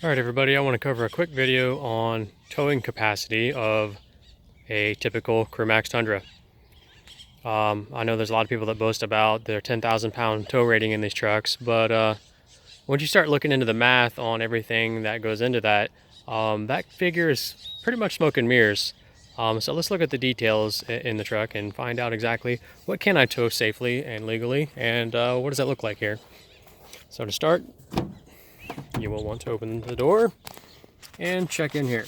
Alright everybody, I want to cover a quick video on towing capacity of a typical CrewMax Tundra. I know there's a lot of people that boast about their 10,000 pound tow rating in these trucks, but once you start looking into the math on everything that goes into that, that figure is pretty much smoke and mirrors. So let's look at the details in the truck and find out exactly what can I tow safely and legally, and what does that look like here. So to start, you will want to open the door and check in here.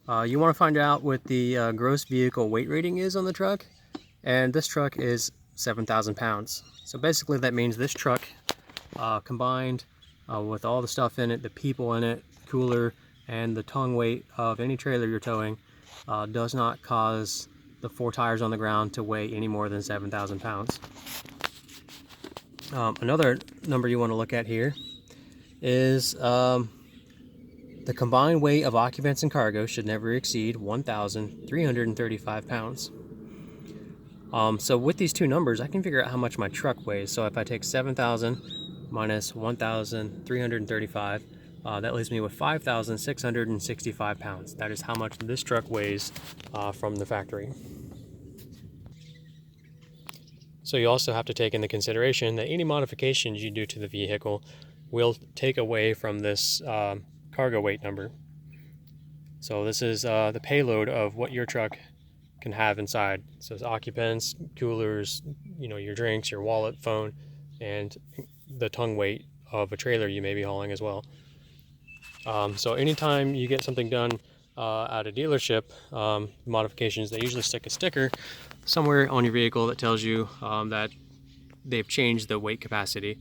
You want to find out what the gross vehicle weight rating is on the truck, and this truck is 7,000 pounds. So basically that means this truck combined with all the stuff in it, the people in it, cooler, and the tongue weight of any trailer you're towing does not cause the 4 tires on the ground to weigh any more than 7,000 pounds. Another number you want to look at here is the combined weight of occupants and cargo should never exceed 1,335 pounds. So with these two numbers, I can figure out how much my truck weighs. So if I take 7,000 minus 1,335, that leaves me with 5,665 pounds. That is how much this truck weighs from the factory. So you also have to take into consideration that any modifications you do to the vehicle will take away from this cargo weight number. So this is the payload of what your truck can have inside. So it's occupants, coolers, your drinks, your wallet, phone, and the tongue weight of a trailer you may be hauling as well. So anytime you get something done at a dealership, modifications, they usually stick a sticker somewhere on your vehicle that tells you that they've changed the weight capacity.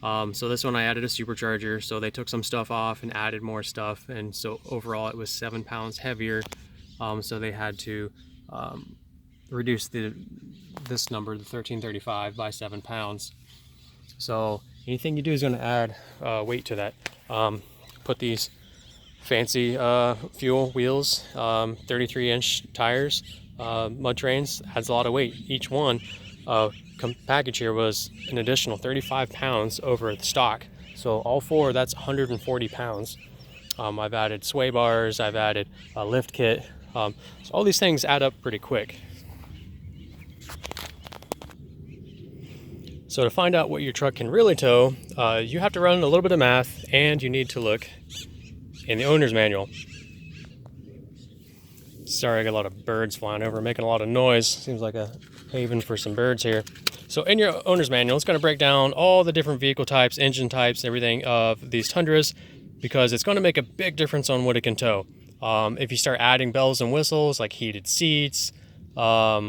So this one I added a supercharger, so they took some stuff off and added more stuff, and so overall it was 7 pounds heavier. So they had to reduce this number, the 1335, by 7 pounds. So anything you do is going to add weight to that. Put these fancy fuel wheels, 33-inch tires, mud trains, adds a lot of weight. Each one package here was an additional 35 pounds over the stock. So all four, that's 140 pounds. I've added sway bars, I've added a lift kit. So all these things add up pretty quick. So to find out what your truck can really tow, you have to run a little bit of math, and you need to look in the owner's manual. Sorry, I got a lot of birds flying over, making a lot of noise. Seems like a haven for some birds here. So in your owner's manual, it's going to break down all the different vehicle types, engine types, everything of these Tundras, because it's going to make a big difference on what it can tow. If you start adding bells and whistles like heated seats, a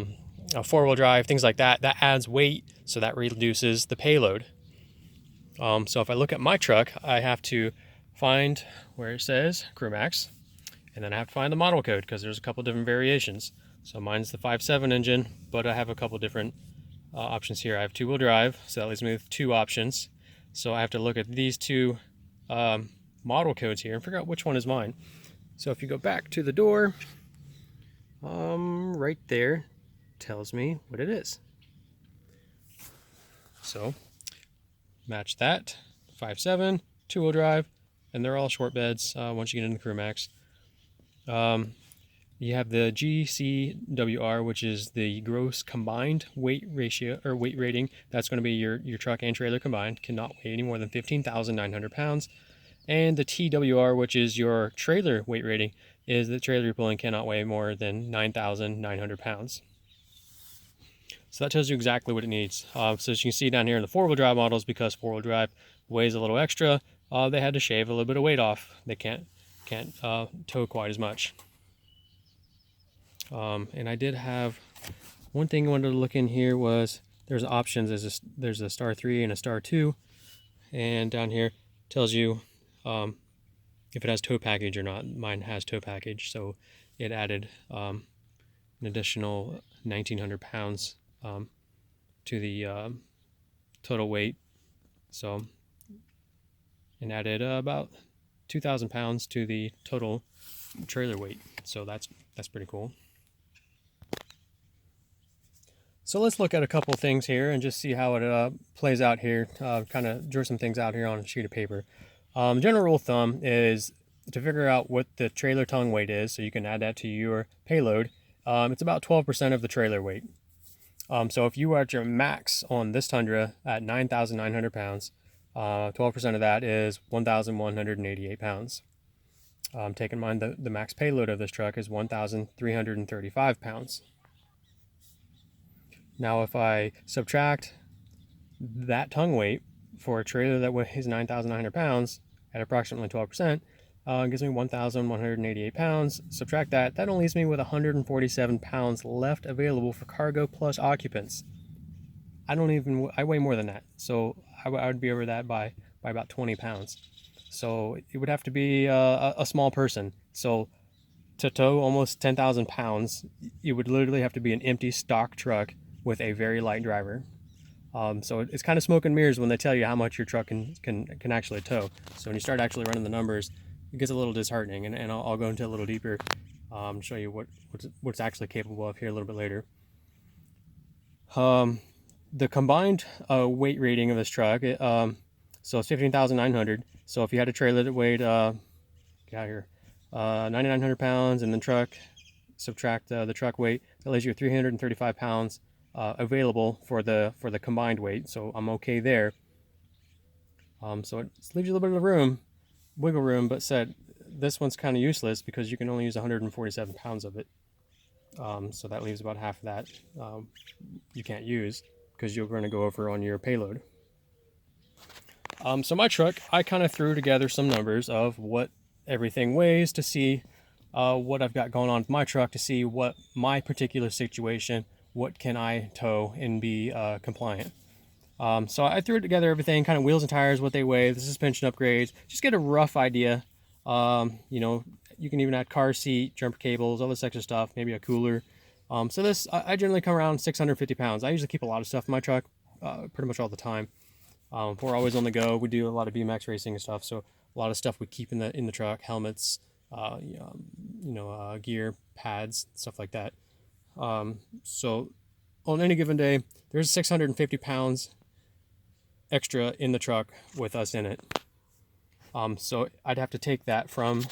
4-wheel drive, things like that, that adds weight, so that reduces the payload. So if I look at my truck, I have to find where it says CrewMax, and then I have to find the model code because there's a couple different variations. So mine's the 5.7 engine, but I have a couple different options here. I have 2-wheel drive, so that leaves me with 2 options. So I have to look at these 2 model codes here and figure out which one is mine. So if you go back to the door, right there tells me what it is. So match that, 5.7, 2-wheel drive, and they're all short beds once you get into CrewMax. You have the GCWR, which is the gross combined weight ratio or weight rating. That's going to be your truck and trailer combined, cannot weigh any more than 15,900 pounds. And the TWR, which is your trailer weight rating, is the trailer you're pulling cannot weigh more than 9,900 pounds. So that tells you exactly what it needs. So as you can see down here in the 4-wheel drive models, because 4-wheel drive weighs a little extra, they had to shave a little bit of weight off. They can't tow quite as much. And I did have one thing I wanted to look in here was there's options. There's a star 3 and a star 2, and down here tells you if it has tow package or not. Mine has tow package, so it added an additional 1,900 pounds to the total weight. So, and added about 2,000 pounds to the total trailer weight. So that's pretty cool. So let's look at a couple things here and just see how it plays out here. Kind of drew some things out here on a sheet of paper. General rule of thumb is to figure out what the trailer tongue weight is, so you can add that to your payload. It's about 12% of the trailer weight. So if you are at your max on this Tundra at 9,900 pounds, 12% of that is 1,188 pounds. Take in mind the max payload of this truck is 1,335 pounds. Now if I subtract that tongue weight for a trailer that weighs 9,900 pounds at approximately 12%, gives me 1,188 pounds. Subtract that, that only leaves me with 147 pounds left available for cargo plus occupants. I weigh more than that, so I would be over that by about 20 pounds. So it would have to be a small person. So to tow almost 10,000 pounds, you would literally have to be an empty stock truck with a very light driver. So it's kind of smoke and mirrors when they tell you how much your truck can actually tow. So when you start actually running the numbers, it gets a little disheartening, and I'll go into a little deeper, show you what's actually capable of here a little bit later. The combined weight rating of this truck, so it's 15,900. So if you had a trailer that weighed, get out here, 9,900 pounds, and then truck, subtract the truck weight, that leaves you 335 pounds available for the combined weight. So I'm okay there. So it leaves you a little bit of room, wiggle room, but said this one's kind of useless because you can only use 147 pounds of it. So that leaves about half of that you can't use because you're going to go over on your payload. So my truck, I kind of threw together some numbers of what everything weighs to see what I've got going on with my truck, to see what my particular situation, what can I tow and be compliant. So I threw together everything, kind of wheels and tires, what they weigh, the suspension upgrades, just get a rough idea. You can even add car seat, jumper cables, all this extra stuff, maybe a cooler. So this, I generally come around 650 pounds. I usually keep a lot of stuff in my truck pretty much all the time. We're always on the go. We do a lot of BMX racing and stuff, so a lot of stuff we keep in the truck, helmets, gear, pads, stuff like that. So on any given day, there's 650 pounds extra in the truck with us in it. So I'd have to take that from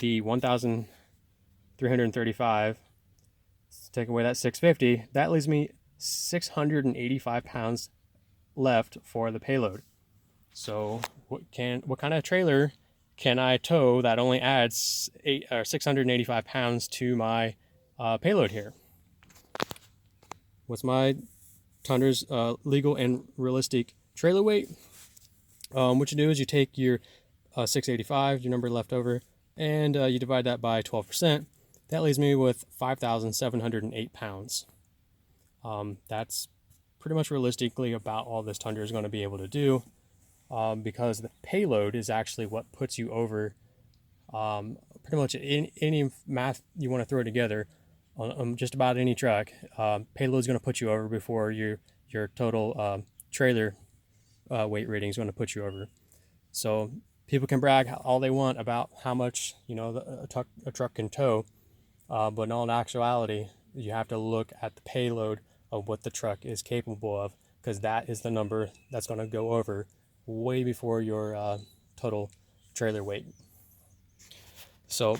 the 1,335, take away that 650, that leaves me 685 pounds left for the payload. So what kind of trailer can I tow that only adds 685 pounds to my payload here? What's my Tundra's legal and realistic trailer weight? What you do is you take your 685, your number left over, and you divide that by 12%. That leaves me with 5,708 pounds. That's pretty much realistically about all this Tundra is going to be able to do, because the payload is actually what puts you over pretty much any math you want to throw together on just about any truck. Payload is going to put you over before your total trailer weight rating is going to put you over. So people can brag all they want about how much a truck can tow, but in all actuality, you have to look at the payload of what the truck is capable of, because that is the number that's going to go over way before your total trailer weight. So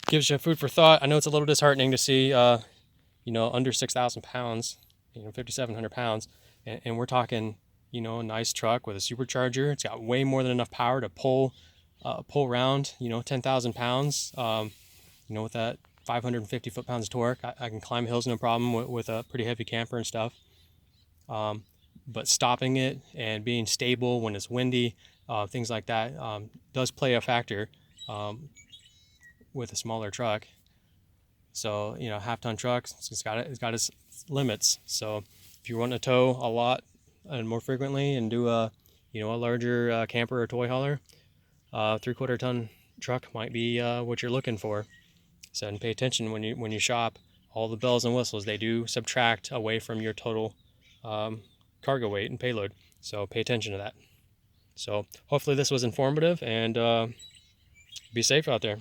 gives you food for thought. I know it's a little disheartening to see under 6,000 pounds, 5,700 pounds, and we're talking a nice truck with a supercharger. It's got way more than enough power to pull around 10,000 pounds. With that 550 foot-pounds of torque, I can climb hills no problem with a pretty heavy camper and stuff. But stopping it and being stable when it's windy, things like that, does play a factor with a smaller truck. So half-ton trucks, it's got its limits. So if you want to tow a lot and more frequently and do a larger camper or toy hauler, 3/4 ton truck might be what you're looking for. So, and pay attention when you shop. All the bells and whistles, they do subtract away from your total cargo weight and payload. So pay attention to that. So hopefully this was informative, and be safe out there.